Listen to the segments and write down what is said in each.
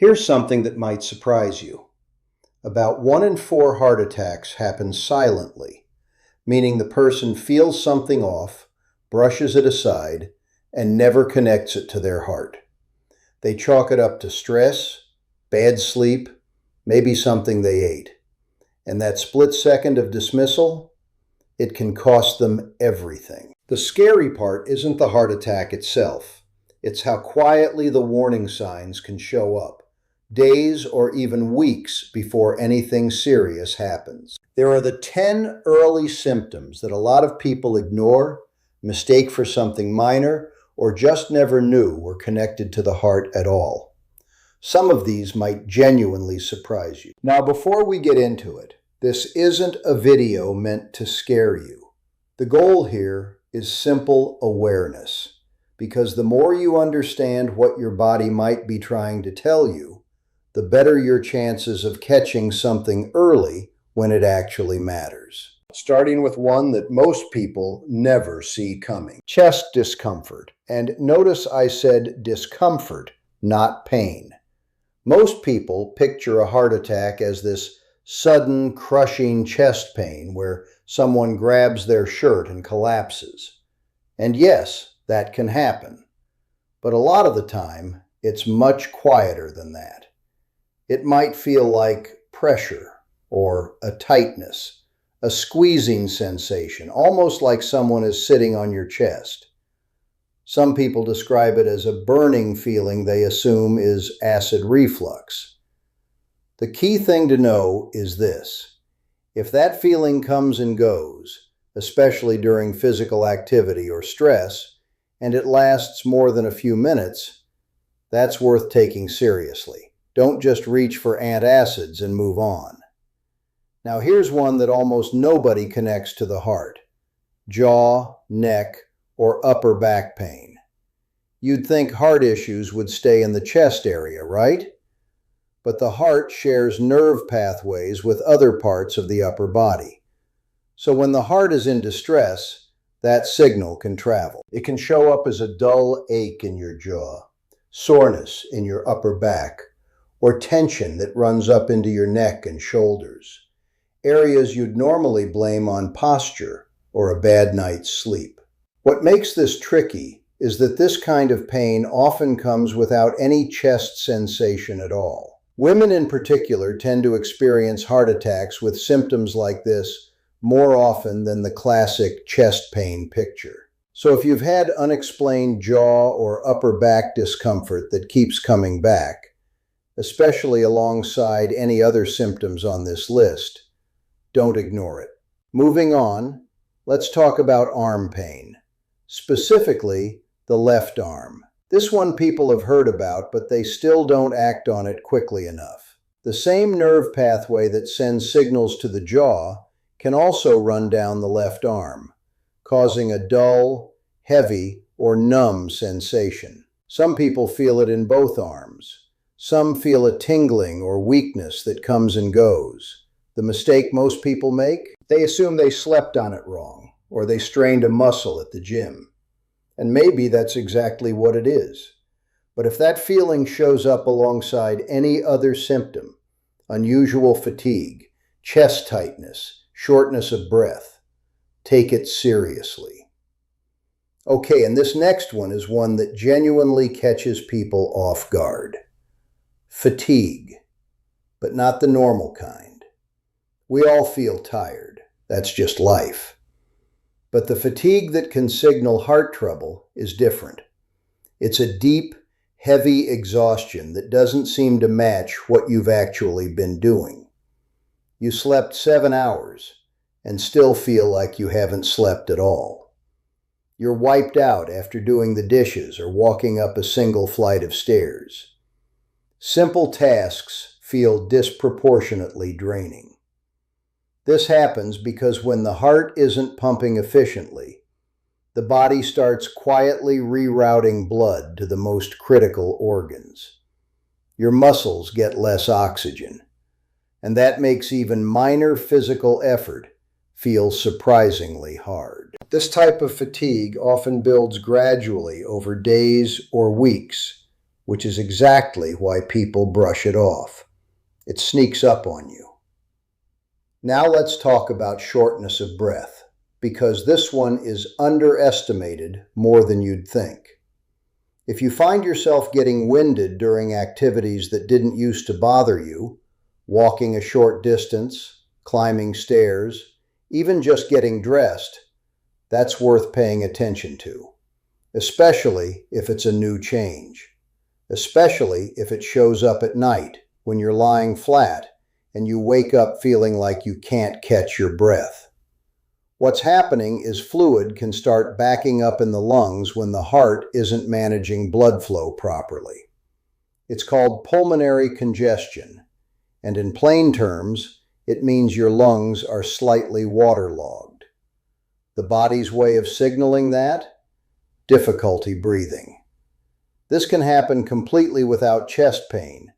Here's something that might surprise you. About 1 in 4 heart attacks happen silently, meaning the person feels something off, brushes it aside, and never connects it to their heart. They chalk it up to stress, bad sleep, maybe something they ate. And that split second of dismissal, it can cost them everything. The scary part isn't the heart attack itself. It's how quietly the warning signs can show up, days or even weeks before anything serious happens. There are the 10 early symptoms that a lot of people ignore, mistake for something minor, or just never knew were connected to the heart at all. Some of these might genuinely surprise you. Now, before we get into it, this isn't a video meant to scare you. The goal here is simple awareness, because the more you understand what your body might be trying to tell you, the better your chances of catching something early when it actually matters. Starting with one that most people never see coming. Chest discomfort. And notice I said discomfort, not pain. Most people picture a heart attack as this sudden, crushing chest pain where someone grabs their shirt and collapses. And yes, that can happen. But a lot of the time, it's much quieter than that. It might feel like pressure or a tightness, a squeezing sensation, almost like someone is sitting on your chest. Some people describe it as a burning feeling they assume is acid reflux. The key thing to know is this: if that feeling comes and goes, especially during physical activity or stress, and it lasts more than a few minutes, that's worth taking seriously. Don't just reach for antacids and move on. Now here's one that almost nobody connects to the heart: jaw, neck, or upper back pain. You'd think heart issues would stay in the chest area, right? But the heart shares nerve pathways with other parts of the upper body. So when the heart is in distress, that signal can travel. It can show up as a dull ache in your jaw, soreness in your upper back, or tension that runs up into your neck and shoulders, areas you'd normally blame on posture or a bad night's sleep. What makes this tricky is that this kind of pain often comes without any chest sensation at all. Women in particular tend to experience heart attacks with symptoms like this more often than the classic chest pain picture. So if you've had unexplained jaw or upper back discomfort that keeps coming back, especially alongside any other symptoms on this list, don't ignore it. Moving on, let's talk about arm pain, specifically the left arm. This one people have heard about, but they still don't act on it quickly enough. The same nerve pathway that sends signals to the jaw can also run down the left arm, causing a dull, heavy, or numb sensation. Some people feel it in both arms. Some feel a tingling or weakness that comes and goes. The mistake most people make? They assume they slept on it wrong, or they strained a muscle at the gym. And maybe that's exactly what it is. But if that feeling shows up alongside any other symptom, unusual fatigue, chest tightness, shortness of breath, take it seriously. Okay, and this next one is one that genuinely catches people off guard. Fatigue, but not the normal kind. We all feel tired. That's just life. But the fatigue that can signal heart trouble is different. It's a deep, heavy exhaustion that doesn't seem to match what you've actually been doing. You slept 7 hours and still feel like you haven't slept at all. You're wiped out after doing the dishes or walking up a single flight of stairs. Simple tasks feel disproportionately draining. This happens because when the heart isn't pumping efficiently, the body starts quietly rerouting blood to the most critical organs. Your muscles get less oxygen, and that makes even minor physical effort feel surprisingly hard. This type of fatigue often builds gradually over days or weeks, which is exactly why people brush it off. It sneaks up on you. Now let's talk about shortness of breath, because this one is underestimated more than you'd think. If you find yourself getting winded during activities that didn't used to bother you, walking a short distance, climbing stairs, even just getting dressed, that's worth paying attention to, especially if it's a new change, especially if it shows up at night when you're lying flat and you wake up feeling like you can't catch your breath. What's happening is fluid can start backing up in the lungs when the heart isn't managing blood flow properly. It's called pulmonary congestion, and in plain terms, it means your lungs are slightly waterlogged. The body's way of signaling that? Difficulty breathing. This can happen completely without chest pain,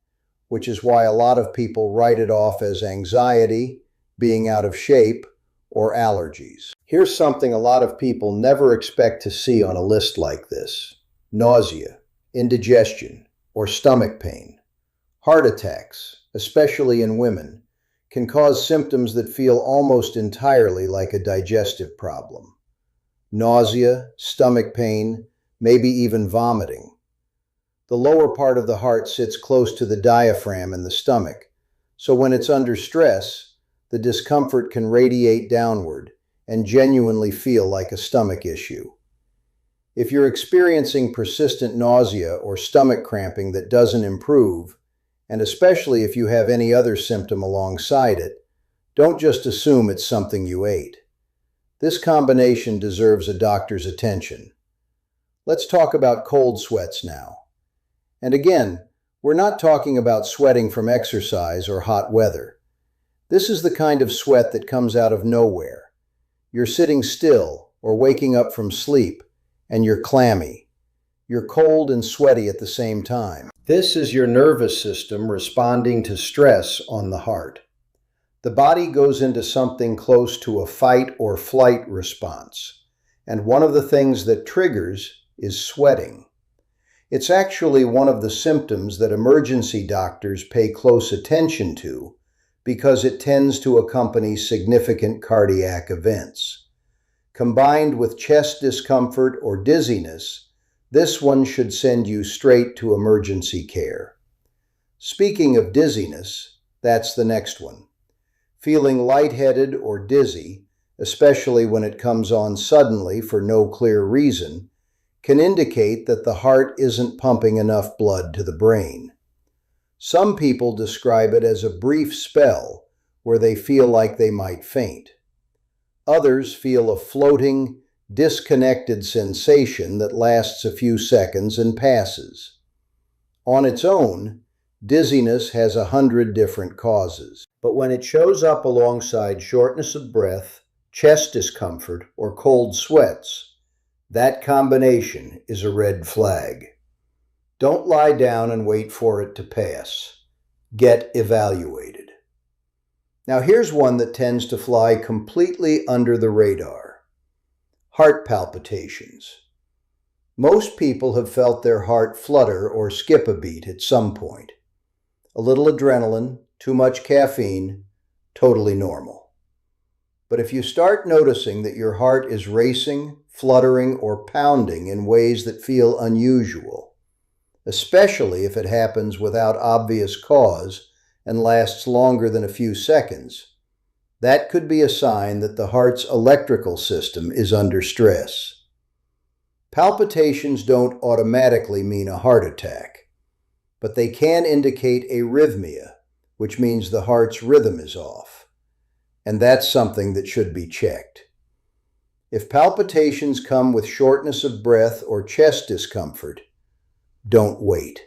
which is why a lot of people write it off as anxiety, being out of shape, or allergies. Here's something a lot of people never expect to see on a list like this: nausea, indigestion, or stomach pain. Heart attacks, especially in women, can cause symptoms that feel almost entirely like a digestive problem. Nausea, stomach pain, maybe even vomiting. The lower part of the heart sits close to the diaphragm in the stomach, so when it's under stress, the discomfort can radiate downward and genuinely feel like a stomach issue. If you're experiencing persistent nausea or stomach cramping that doesn't improve, and especially if you have any other symptom alongside it, don't just assume it's something you ate. This combination deserves a doctor's attention. Let's talk about cold sweats now. And again, we're not talking about sweating from exercise or hot weather. This is the kind of sweat that comes out of nowhere. You're sitting still or waking up from sleep, and you're clammy. You're cold and sweaty at the same time. This is your nervous system responding to stress on the heart. The body goes into something close to a fight or flight response, and one of the things that triggers is sweating. It's actually one of the symptoms that emergency doctors pay close attention to because it tends to accompany significant cardiac events. Combined with chest discomfort or dizziness, this one should send you straight to emergency care. Speaking of dizziness, that's the next one. Feeling lightheaded or dizzy, especially when it comes on suddenly for no clear reason, can indicate that the heart isn't pumping enough blood to the brain. Some people describe it as a brief spell where they feel like they might faint. Others feel a floating, disconnected sensation that lasts a few seconds and passes. On its own, dizziness has 100 different causes, but when it shows up alongside shortness of breath, chest discomfort, or cold sweats, that combination is a red flag. Don't lie down and wait for it to pass. Get evaluated. Now here's one that tends to fly completely under the radar. Heart palpitations. Most people have felt their heart flutter or skip a beat at some point. A little adrenaline, too much caffeine, totally normal. But if you start noticing that your heart is racing, fluttering, or pounding in ways that feel unusual, especially if it happens without obvious cause and lasts longer than a few seconds, that could be a sign that the heart's electrical system is under stress. Palpitations don't automatically mean a heart attack, but they can indicate arrhythmia, which means the heart's rhythm is off, and that's something that should be checked. If palpitations come with shortness of breath or chest discomfort, don't wait.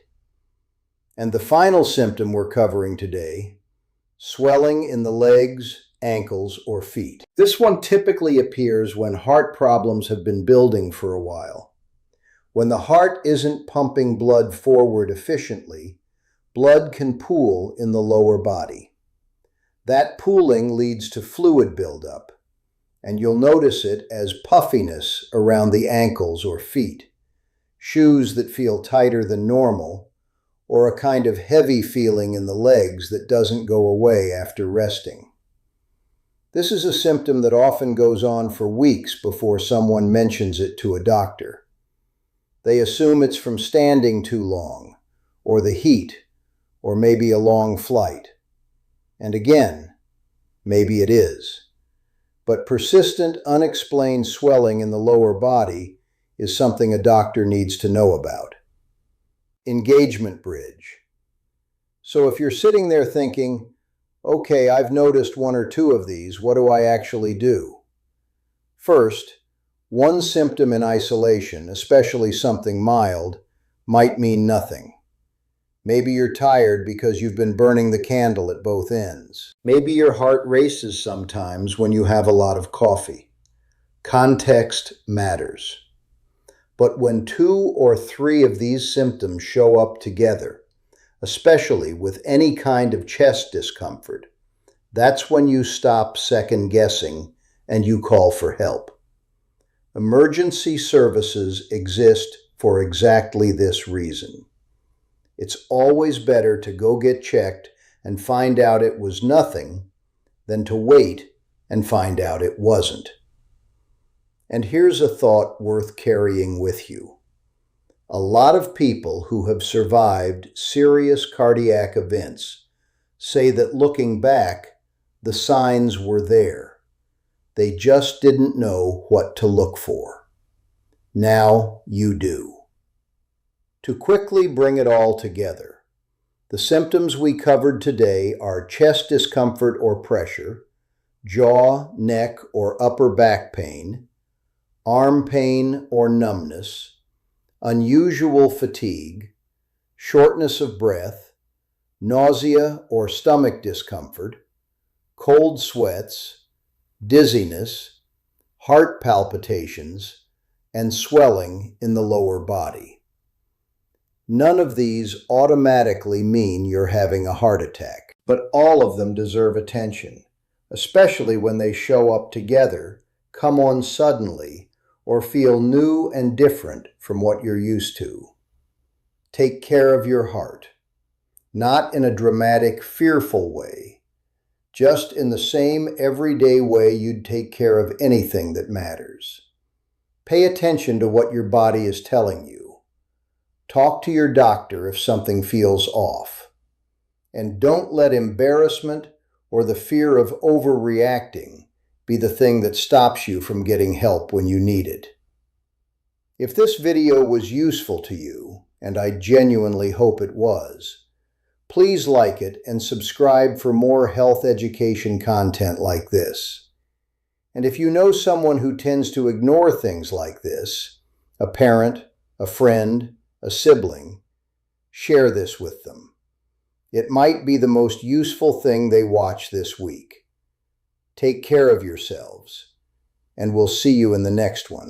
And the final symptom we're covering today, swelling in the legs, ankles, or feet. This one typically appears when heart problems have been building for a while. When the heart isn't pumping blood forward efficiently, blood can pool in the lower body. That pooling leads to fluid buildup, and you'll notice it as puffiness around the ankles or feet. shoes that feel tighter than normal, or a kind of heavy feeling in the legs that doesn't go away after resting. This is a symptom that often goes on for weeks before someone mentions it to a doctor. They assume it's from standing too long, or the heat, or maybe a long flight. And again, maybe it is. But persistent, unexplained swelling in the lower body is something a doctor needs to know about. Engagement bridge. So if you're sitting there thinking, okay, I've noticed one or two of these, what do I actually do? First, one symptom in isolation, especially something mild, might mean nothing. Maybe you're tired because you've been burning the candle at both ends. Maybe your heart races sometimes when you have a lot of coffee. Context matters. But when 2 or 3 of these symptoms show up together, especially with any kind of chest discomfort, that's when you stop second guessing and you call for help. Emergency services exist for exactly this reason. It's always better to go get checked and find out it was nothing than to wait and find out it wasn't. And here's a thought worth carrying with you. A lot of people who have survived serious cardiac events say that looking back, the signs were there. They just didn't know what to look for. Now you do. To quickly bring it all together, the symptoms we covered today are chest discomfort or pressure, jaw, neck, or upper back pain, arm pain or numbness, unusual fatigue, shortness of breath, nausea or stomach discomfort, cold sweats, dizziness, heart palpitations, and swelling in the lower body. None of these automatically mean you're having a heart attack, but all of them deserve attention, especially when they show up together, come on suddenly, or feel new and different from what you're used to. Take care of your heart, not in a dramatic, fearful way, just in the same everyday way you'd take care of anything that matters. Pay attention to what your body is telling you. Talk to your doctor if something feels off. And don't let embarrassment or the fear of overreacting be the thing that stops you from getting help when you need it. If this video was useful to you, and I genuinely hope it was, please like it and subscribe for more health education content like this. And if you know someone who tends to ignore things like this, a parent, a friend, a sibling, share this with them. It might be the most useful thing they watch this week. Take care of yourselves, and we'll see you in the next one.